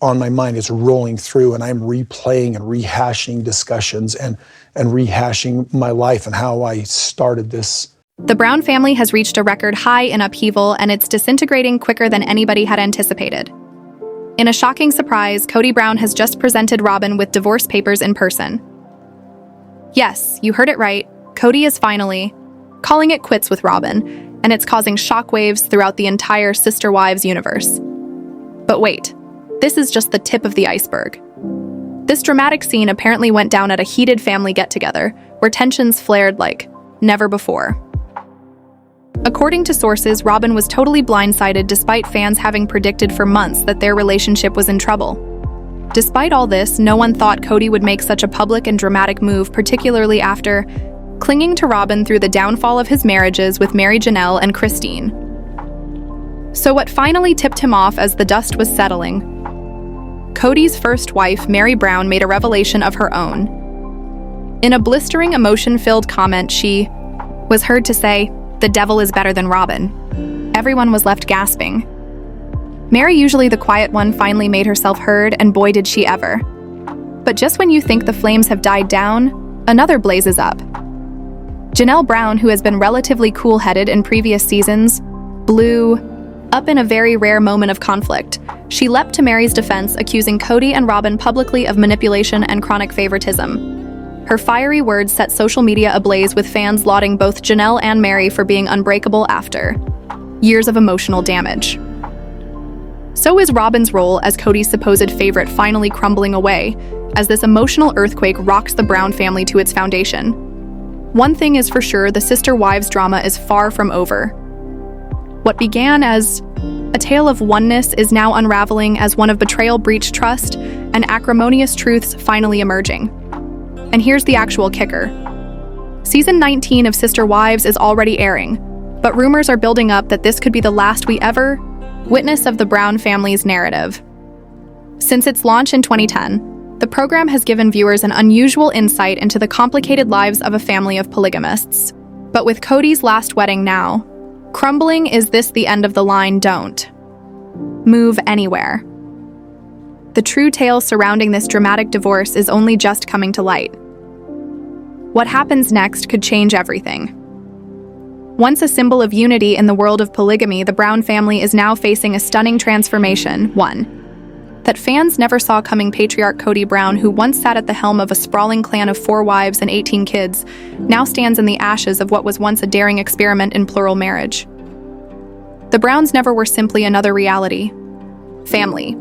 on my mind. It's rolling through, and I'm replaying and rehashing discussions and rehashing my life and how I started this. The Brown family has reached a record high in upheaval, and it's disintegrating quicker than anybody had anticipated. In a shocking surprise, Kody Brown has just presented Robyn with divorce papers in person. Yes, you heard it right. Kody is finally calling it quits with Robyn, and it's causing shockwaves throughout the entire Sister Wives universe. But wait, this is just the tip of the iceberg. This dramatic scene apparently went down at a heated family get-together, where tensions flared like never before. According to sources, Robyn was totally blindsided despite fans having predicted for months that their relationship was in trouble. Despite all this, no one thought Kody would make such a public and dramatic move, particularly after clinging to Robyn through the downfall of his marriages with Meri, Janelle, and Christine. So what finally tipped him off as the dust was settling? Kody's first wife, Meri Brown, made a revelation of her own. In a blistering, emotion-filled comment, she was heard to say, "The devil is better than Robyn." Everyone was left gasping. Meri, usually the quiet one, finally made herself heard, and boy did she ever. But just when you think the flames have died down, another blazes up. Janelle Brown, who has been relatively cool-headed in previous seasons, blew up in a very rare moment of conflict. She leapt to Meri's defense, accusing Kody and Robyn publicly of manipulation and chronic favoritism. Her fiery words set social media ablaze, with fans lauding both Janelle and Meri for being unbreakable after years of emotional damage. So is Robyn's role as Kody's supposed favorite finally crumbling away, as this emotional earthquake rocks the Brown family to its foundation. One thing is for sure, the Sister Wives drama is far from over. What began as a tale of oneness is now unraveling as one of betrayal, breached trust, and acrimonious truths finally emerging. And here's the actual kicker. Season 19 of Sister Wives is already airing, but rumors are building up that this could be the last we ever witness of the Brown family's narrative. Since its launch in 2010, the program has given viewers an unusual insight into the complicated lives of a family of polygamists. But with Kody's last wedding now crumbling, is this the end of the line? Don't move anywhere. The true tale surrounding this dramatic divorce is only just coming to light. What happens next could change everything. Once a symbol of unity in the world of polygamy, the Brown family is now facing a stunning transformation, one that fans never saw coming. Patriarch Kody Brown, who once sat at the helm of a sprawling clan of 4 wives and 18 kids, now stands in the ashes of what was once a daring experiment in plural marriage. The Browns never were simply another reality. Family.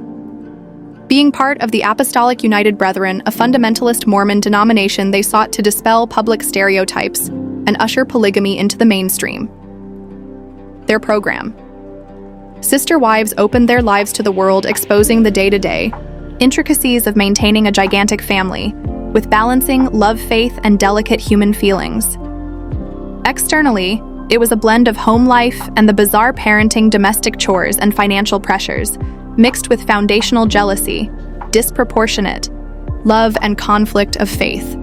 Being part of the Apostolic United Brethren, a fundamentalist Mormon denomination, they sought to dispel public stereotypes and usher polygamy into the mainstream. Their program, Sister Wives, opened their lives to the world, exposing the day-to-day intricacies of maintaining a gigantic family, with balancing love, faith, and delicate human feelings. Externally, it was a blend of home life and the bizarre parenting, domestic chores, and financial pressures, mixed with foundational jealousy, disproportionate love, and conflict of faith.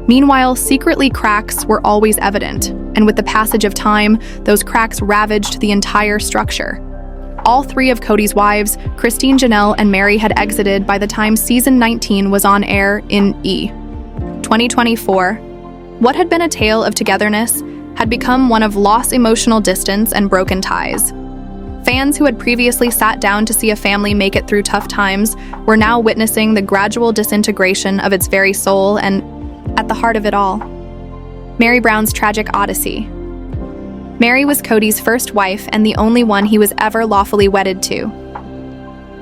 Meanwhile, secretly, cracks were always evident, and with the passage of time, those cracks ravaged the entire structure. All 3 of Kody's wives, Christine, Janelle, and Meri, had exited by the time season 19 was on air in 2024. What had been a tale of togetherness had become one of loss, emotional distance, and broken ties. Fans who had previously sat down to see a family make it through tough times were now witnessing the gradual disintegration of its very soul, and at the heart of it all, Meri Brown's tragic odyssey. Meri was Kody's first wife and the only one he was ever lawfully wedded to.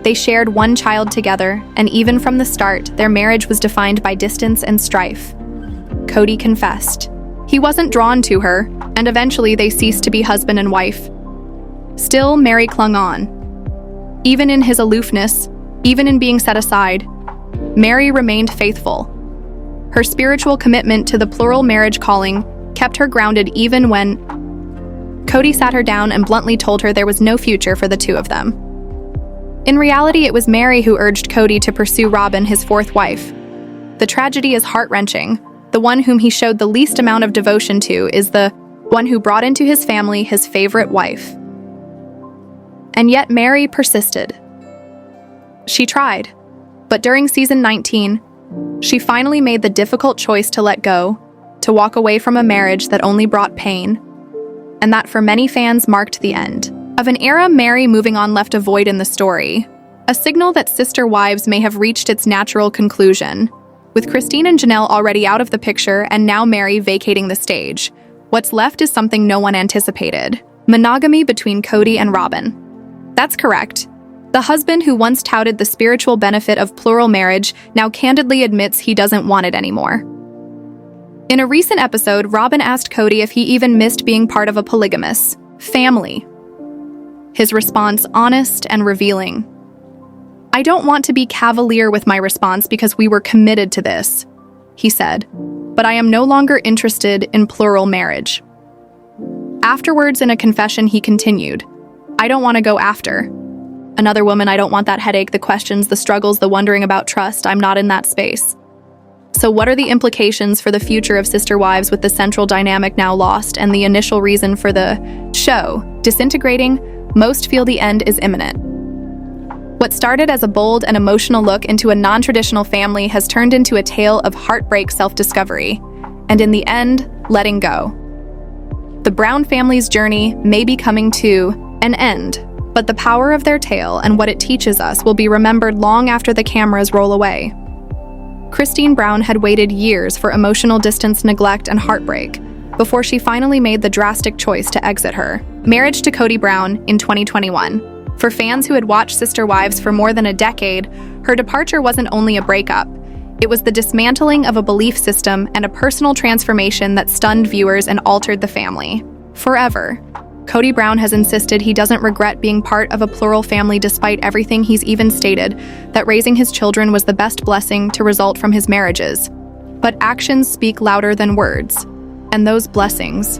They shared 1 child together, and even from the start, their marriage was defined by distance and strife. Kody confessed he wasn't drawn to her, and eventually they ceased to be husband and wife. Still, Meri clung on. Even in his aloofness, even in being set aside, Meri remained faithful. Her spiritual commitment to the plural marriage calling kept her grounded even when Kody sat her down and bluntly told her there was no future for the 2 of them. In reality, it was Meri who urged Kody to pursue Robyn, his 4th wife. The tragedy is heart-wrenching. The one whom he showed the least amount of devotion to is the one who brought into his family his favorite wife. And yet Meri persisted. She tried, but during season 19, she finally made the difficult choice to let go, to walk away from a marriage that only brought pain, and that for many fans marked the end of an era. Meri moving on left a void in the story, a signal that Sister Wives may have reached its natural conclusion. With Christine and Janelle already out of the picture and now Meri vacating the stage, what's left is something no one anticipated: monogamy between Kody and Robyn. That's correct. The husband who once touted the spiritual benefit of plural marriage now candidly admits he doesn't want it anymore. In a recent episode, Robyn asked Kody if he even missed being part of a polygamous family. His response, honest and revealing. "I don't want to be cavalier with my response because we were committed to this," he said, "but I am no longer interested in plural marriage." Afterwards, in a confession, he continued, "I don't want to go after another woman. I don't want that headache, the questions, the struggles, the wondering about trust. I'm not in that space." So what are the implications for the future of Sister Wives with the central dynamic now lost and the initial reason for the show disintegrating? Most feel the end is imminent. What started as a bold and emotional look into a non-traditional family has turned into a tale of heartbreak, self-discovery, and in the end, letting go. The Brown family's journey may be coming to an end, but the power of their tale and what it teaches us will be remembered long after the cameras roll away. Christine Brown had waited years for emotional distance, neglect, and heartbreak before she finally made the drastic choice to exit her marriage to Kody Brown in 2021. For fans who had watched Sister Wives for more than a decade, her departure wasn't only a breakup. It was the dismantling of a belief system and a personal transformation that stunned viewers and altered the family forever. Kody Brown has insisted he doesn't regret being part of a plural family despite everything. He's even stated that raising his children was the best blessing to result from his marriages. But actions speak louder than words. And those blessings,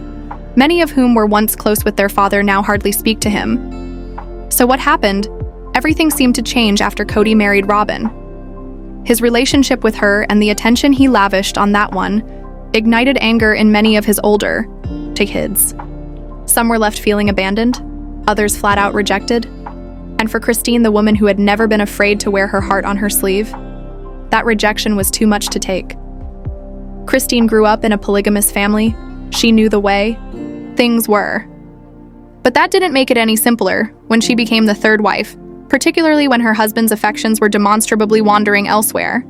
many of whom were once close with their father, now hardly speak to him. So what happened? Everything seemed to change after Kody married Robyn. His relationship with her and the attention he lavished on that one ignited anger in many of his older kids. Some were left feeling abandoned, others flat out rejected. And for Christine, the woman who had never been afraid to wear her heart on her sleeve, that rejection was too much to take. Christine grew up in a polygamous family. She knew the way things were. But that didn't make it any simpler when she became the third wife, particularly when her husband's affections were demonstrably wandering elsewhere.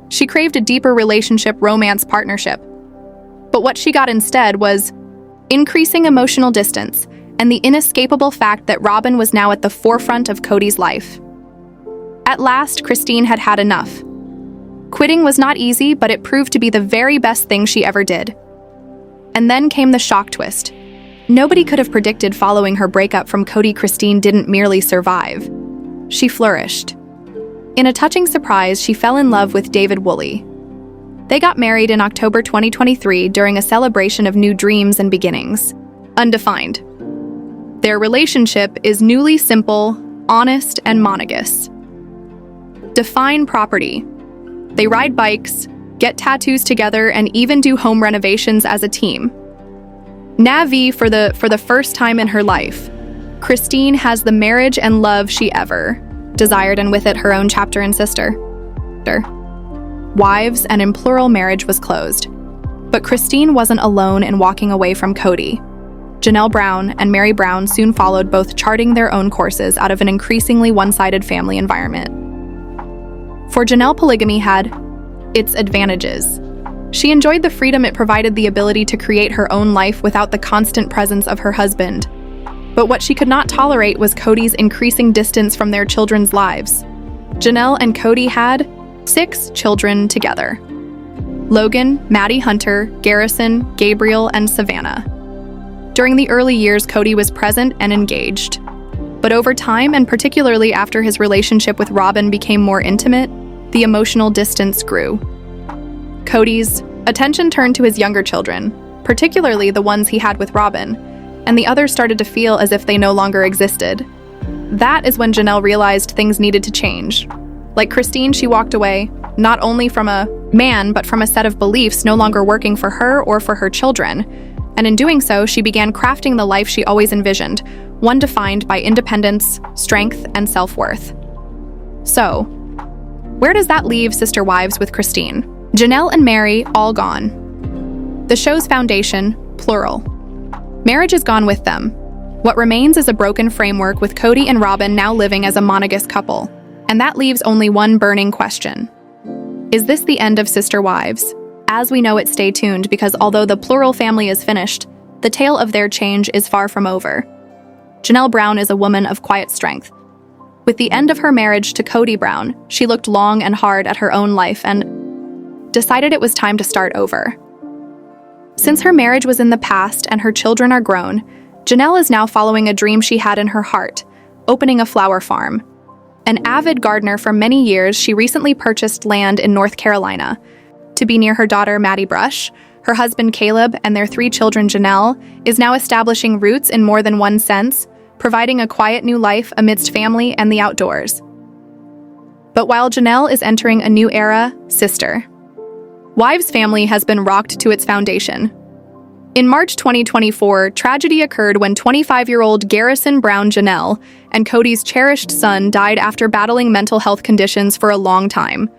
She craved a deeper relationship, romance, partnership. But what she got instead was increasing emotional distance and the inescapable fact that Robyn was now at the forefront of Kody's life. At last, Christine had had enough. Quitting was not easy, but it proved to be the very best thing she ever did. And then came the shock twist. Nobody could have predicted following her breakup from Kody, Christine didn't merely survive. She flourished. In a touching surprise, she fell in love with David Woolley. They got married in October 2023 during a celebration of new dreams and beginnings. Undefined. Their relationship is newly simple, honest, and monogamous. Define property. They ride bikes, get tattoos together, and even do home renovations as a team. Navi, for the first time in her life, Christine has the marriage and love she ever desired, and with it her own chapter and sister. Wives, and in plural marriage was closed. But Christine wasn't alone in walking away from Kody. Janelle Brown and Meri Brown soon followed, both charting their own courses out of an increasingly one-sided family environment. For Janelle, polygamy had its advantages. She enjoyed the freedom it provided, the ability to create her own life without the constant presence of her husband. But what she could not tolerate was Kody's increasing distance from their children's lives. Janelle and Kody had 6 children together: Logan, Maddie, Hunter, Garrison, Gabriel, and Savannah. During the early years, Kody was present and engaged. But over time, and particularly after his relationship with Robyn became more intimate, the emotional distance grew. Kody's attention turned to his younger children, particularly the ones he had with Robyn, and the others started to feel as if they no longer existed. That is when Janelle realized things needed to change. Like Christine, she walked away, not only from a man, but from a set of beliefs no longer working for her or for her children. And in doing so, she began crafting the life she always envisioned, one defined by independence, strength, and self-worth. So, where does that leave Sister Wives with Christine? Janelle and Meri, all gone. The show's foundation, plural. Marriage is gone with them. What remains is a broken framework with Kody and Robyn now living as a monogamous couple. And that leaves only one burning question. Is this the end of Sister Wives? As we know it, stay tuned, because although the plural family is finished, the tale of their change is far from over. Janelle Brown is a woman of quiet strength. With the end of her marriage to Kody Brown, she looked long and hard at her own life and decided it was time to start over. Since her marriage was in the past and her children are grown, Janelle is now following a dream she had in her heart, opening a flower farm. An avid gardener for many years, she recently purchased land in North Carolina to be near her daughter, Maddie Brush. Her husband, Caleb, and their 3 children, Janelle, is now establishing roots in more than one sense, providing a quiet new life amidst family and the outdoors. But while Janelle is entering a new era, Sister Wives family has been rocked to its foundation. In March 2024, tragedy occurred when 25-year-old Garrison Brown Janelle and Kody's cherished son died after battling mental health conditions for a long time.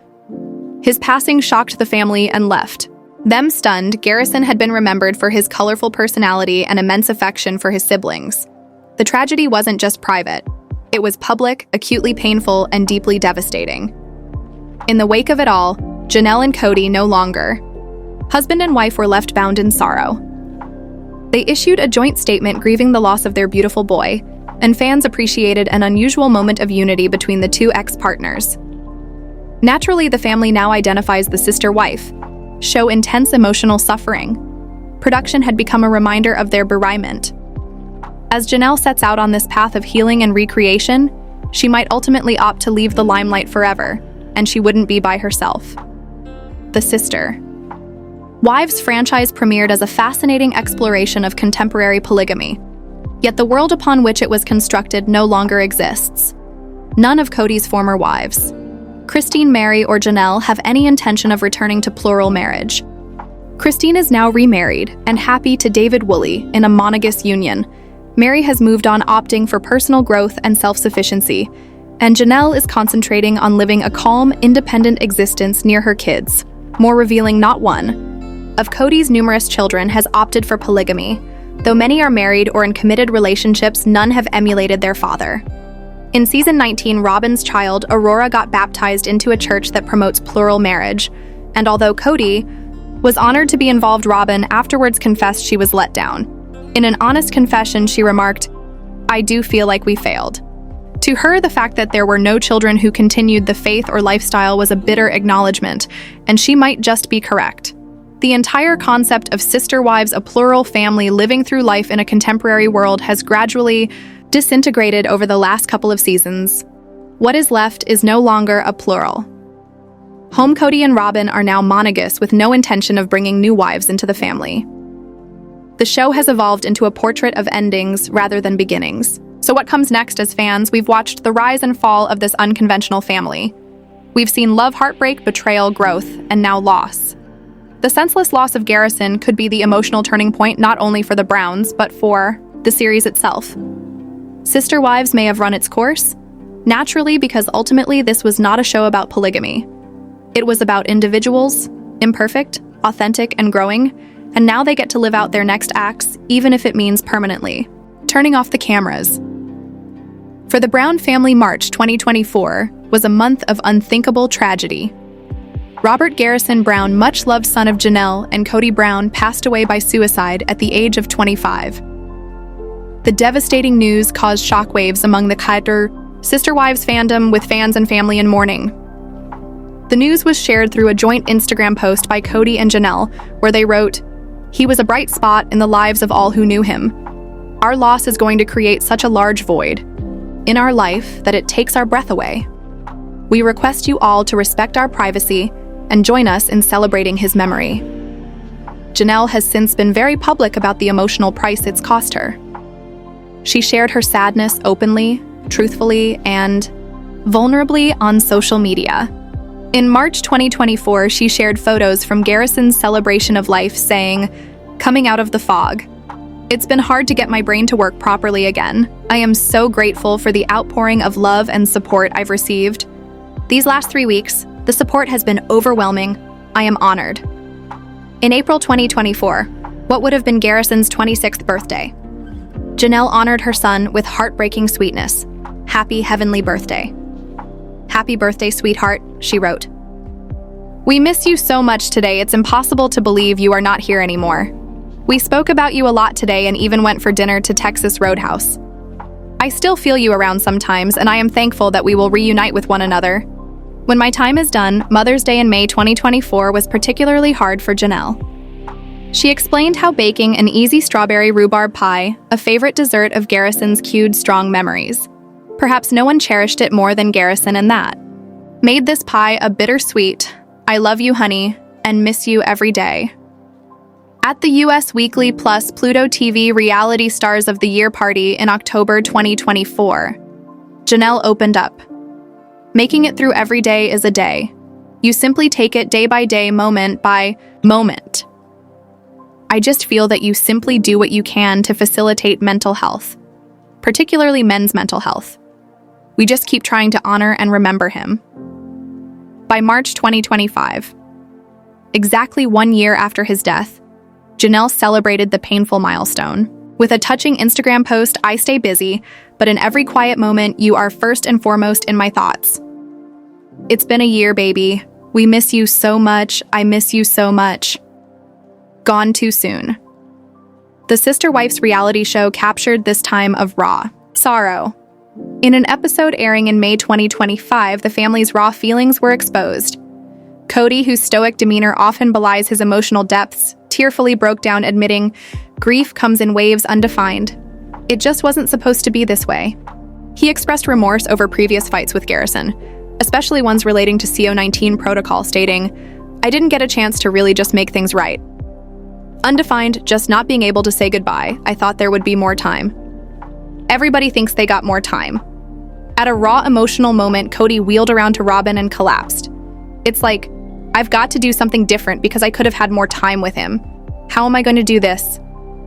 His passing shocked the family and left them stunned. Garrison had been remembered for his colorful personality and immense affection for his siblings. The tragedy wasn't just private. It was public, acutely painful, and deeply devastating. In the wake of it all, Janelle and Kody no longer. Husband and wife were left bound in sorrow. They issued a joint statement grieving the loss of their beautiful boy, and fans appreciated an unusual moment of unity between the 2 ex-partners. Naturally, the family now identifies the sister wife, show intense emotional suffering. Production had become a reminder of their bereavement. As Janelle sets out on this path of healing and recreation, she might ultimately opt to leave the limelight forever, and she wouldn't be by herself. The Sister Wives franchise premiered as a fascinating exploration of contemporary polygamy. Yet the world upon which it was constructed no longer exists. None of Kody's former wives, Christine, Meri, or Janelle, have any intention of returning to plural marriage. Christine is now remarried and happy to David Woolley in a monogamous union. Meri has moved on, opting for personal growth and self-sufficiency, and Janelle is concentrating on living a calm, independent existence near her kids. More revealing, not one of Kody's numerous children has opted for polygamy. Though many are married or in committed relationships, none have emulated their father. In season 19, Robyn's child, Aurora, got baptized into a church that promotes plural marriage, and although Kody was honored to be involved, Robyn afterwards confessed she was let down. In an honest confession, she remarked, "I do feel like we failed." To her, the fact that there were no children who continued the faith or lifestyle was a bitter acknowledgement, and she might just be correct. The entire concept of sister wives, a plural family living through life in a contemporary world, has gradually disintegrated over the last couple of seasons. What is left is no longer a plural. Home Kody and Robyn are now monogamous with no intention of bringing new wives into the family. The show has evolved into a portrait of endings rather than beginnings. So what comes next? As fans, we've watched the rise and fall of this unconventional family. We've seen love, heartbreak, betrayal, growth, and now loss. The senseless loss of Garrison could be the emotional turning point not only for the Browns, but for the series itself. Sister Wives may have run its course, naturally, because ultimately this was not a show about polygamy. It was about individuals, imperfect, authentic, and growing, and now they get to live out their next acts, even if it means permanently turning off the cameras. For the Brown family, March 2024 was a month of unthinkable tragedy. Robert Garrison Brown, much-loved son of Janelle and Kody Brown, passed away by suicide at the age of 25. The devastating news caused shockwaves among the Kody Sister Wives fandom, with fans and family in mourning. The news was shared through a joint Instagram post by Kody and Janelle, where they wrote, "He was a bright spot in the lives of all who knew him. Our loss is going to create such a large void in our life that it takes our breath away. We request you all to respect our privacy and join us in celebrating his memory." Janelle has since been very public about the emotional price it's cost her. She shared her sadness openly, truthfully, and vulnerably on social media. In March 2024, she shared photos from Garrison's celebration of life, saying, "Coming out of the fog. It's been hard to get my brain to work properly again. I am so grateful for the outpouring of love and support I've received. These last 3 weeks, the support has been overwhelming. I am honored. In April 2024, what would have been Garrison's 26th birthday, Janelle honored her son with heartbreaking sweetness. Happy heavenly birthday. Happy birthday, sweetheart, she wrote. We miss you so much today, it's impossible to believe you are not here anymore. We spoke about you a lot today and even went for dinner to Texas Roadhouse. I still feel you around sometimes, and I am thankful that we will reunite with one another. When my time is done, Mother's Day in May 2024 was particularly hard for Janelle. She explained how baking an easy strawberry rhubarb pie, a favorite dessert of Garrison's, cued strong memories. Perhaps no one cherished it more than Garrison, and that made this pie a bittersweet, I love you, honey, and miss you every day. At the US Weekly Plus Pluto TV Reality Stars of the Year party in October 2024, Janelle opened up. Making it through every day is a day. You simply take it day by day, moment by moment. I just feel that you simply do what you can to facilitate mental health, particularly men's mental health. We just keep trying to honor and remember him. By March 2025, exactly 1 year after his death, Janelle celebrated the painful milestone. With a touching Instagram post, I stay busy, but in every quiet moment, you are first and foremost in my thoughts. It's been a year, baby. We miss you so much. I miss you so much. Gone too soon. The Sister Wives reality show captured this time of raw sorrow. In an episode airing in May 2025, the family's raw feelings were exposed. Kody, whose stoic demeanor often belies his emotional depths, tearfully broke down, admitting, "Grief comes in waves undefined. It just wasn't supposed to be this way." He expressed remorse over previous fights with Garrison, especially ones relating to CO-19 protocol, stating, "I didn't get a chance to really just make things right. Undefined, just not being able to say goodbye. I thought there would be more time." Everybody thinks they got more time. At a raw emotional moment, Kody wheeled around to Robyn and collapsed. It's like, I've got to do something different because I could have had more time with him. How am I going to do this?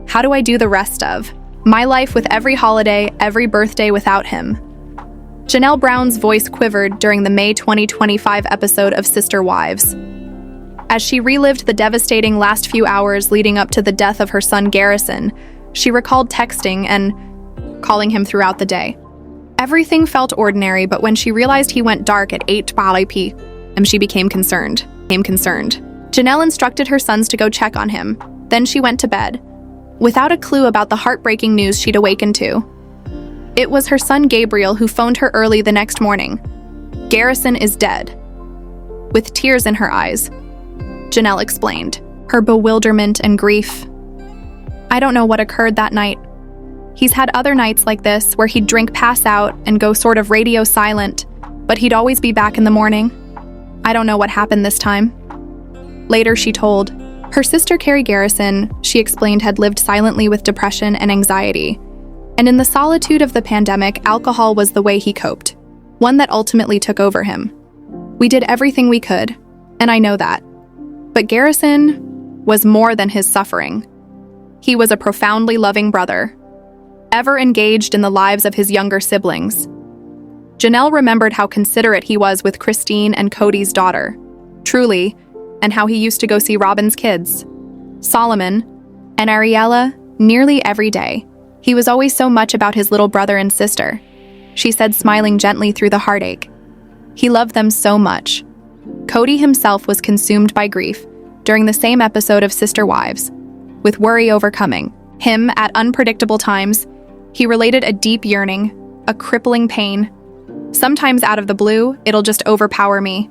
How do I do the rest of my life with every holiday, every birthday without him? Janelle Brown's voice quivered during the May 2025 episode of Sister Wives. As she relived the devastating last few hours leading up to the death of her son Garrison, she recalled texting and calling him throughout the day. Everything felt ordinary, but when she realized he went dark at 8 p.m., she became concerned. Janelle instructed her sons to go check on him. Then she went to bed, without a clue about the heartbreaking news she'd awakened to. It was her son Gabriel who phoned her early the next morning. "Garrison is dead." With tears in her eyes, Janelle explained her bewilderment and grief. "I don't know what occurred that night. He's had other nights like this where he'd drink, pass out, and go sort of radio silent, but he'd always be back in the morning. I don't know what happened this time." Later, she told, her sister Carrie Garrison, she explained, had lived silently with depression and anxiety. And in the solitude of the pandemic, alcohol was the way he coped, one that ultimately took over him. "We did everything we could, and I know that. But Garrison was more than his suffering. He was a profoundly loving brother, ever engaged in the lives of his younger siblings." Janelle remembered how considerate he was with Christine and Kody's daughter, Truly, and how he used to go see Robyn's kids, Solomon and Ariella, nearly every day. He was always so much about his little brother and sister, she said, smiling gently through the heartache. He loved them so much. Kody himself was consumed by grief during the same episode of Sister Wives, with worry overcoming him at unpredictable times. He related a deep yearning, a crippling pain. "Sometimes out of the blue, it'll just overpower me.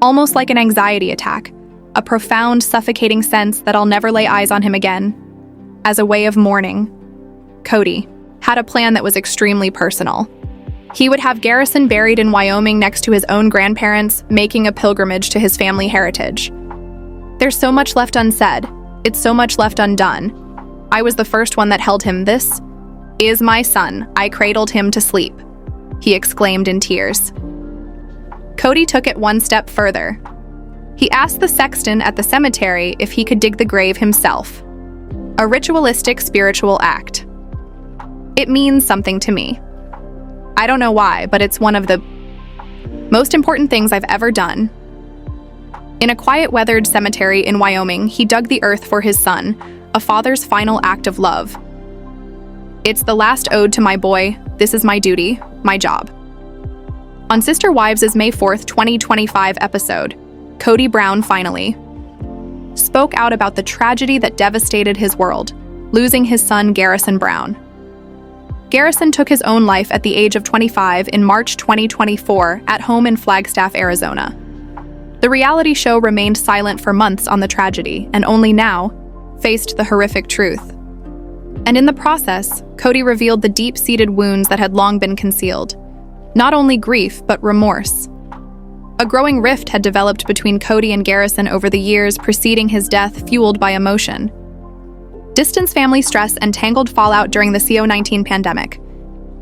Almost like an anxiety attack, a profound, suffocating sense that I'll never lay eyes on him again." As a way of mourning, Kody had a plan that was extremely personal. He would have Garrison buried in Wyoming next to his own grandparents, making a pilgrimage to his family heritage. "There's so much left unsaid. It's so much left undone. I was the first one that held him. This is my son. I cradled him to sleep," he exclaimed in tears. Kody took it one step further. He asked the sexton at the cemetery if he could dig the grave himself. A ritualistic spiritual act. "It means something to me. I don't know why, but it's one of the Most important things I've ever done. In a quiet, weathered cemetery in Wyoming, he dug the earth for his son, a father's final act of love. It's the last ode to my boy. This is my duty, my job. On Sister Wives' May 4th, 2025 episode, Kody Brown finally spoke out about the tragedy that devastated his world, losing his son Garrison Brown. Garrison took his own life at the age of 25 in March 2024 at home in Flagstaff, Arizona. The reality show remained silent for months on the tragedy and only now faced the horrific truth. And in the process, Kody revealed the deep-seated wounds that had long been concealed. Not only grief, but remorse. A growing rift had developed between Kody and Garrison over the years preceding his death, fueled by emotion. Distance, family stress, and tangled fallout during the CO-19 pandemic.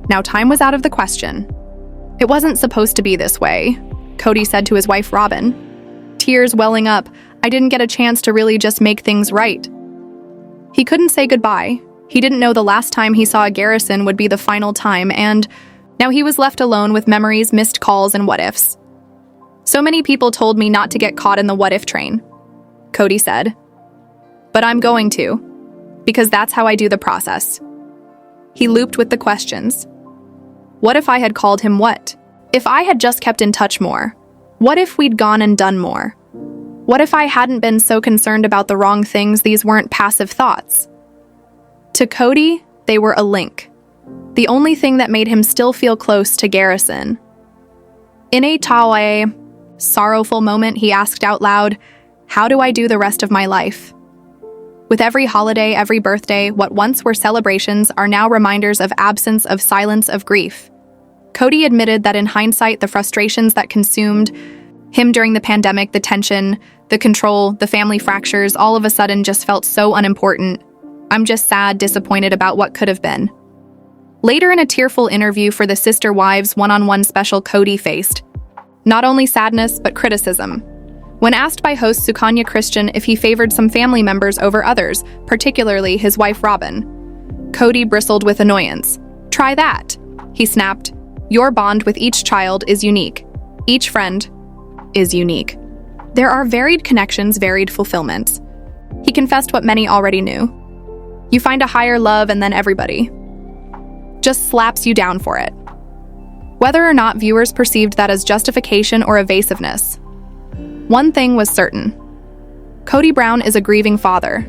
Now time was out of the question. It wasn't supposed to be this way, Kody said to his wife Robyn. Tears welling up, I didn't get a chance to really just make things right. He couldn't say goodbye. He didn't know the last time he saw Garrison would be the final time, and now he was left alone with memories, missed calls, and what-ifs. So many people told me not to get caught in the what-if train, Kody said. But I'm going to, because that's how I do the process. He looped with the questions. What if I had called him what? If I had just kept in touch more? What if we'd gone and done more? What if I hadn't been so concerned about the wrong things these weren't passive thoughts? To Kody, they were a link. The only thing that made him still feel close to Garrison. In a tawe, sorrowful moment, he asked out loud, how do I do the rest of my life? With every holiday, every birthday, what once were celebrations are now reminders of absence, of silence, of grief. Kody admitted that in hindsight, the frustrations that consumed him during the pandemic, the tension, the control, the family fractures, all of a sudden just felt so unimportant. I'm just sad, disappointed about what could have been. Later in a tearful interview for the Sister Wives one-on-one special, Kody faced not only sadness, but criticism. When asked by host Sukanya Christian if he favored some family members over others, particularly his wife Robyn, Kody bristled with annoyance. Try that, he snapped. Your bond with each child is unique. Each friend is unique. There are varied connections, varied fulfillments. He confessed what many already knew. You find a higher love and then everybody just slaps you down for it. Whether or not viewers perceived that as justification or evasiveness, one thing was certain. Kody Brown is a grieving father,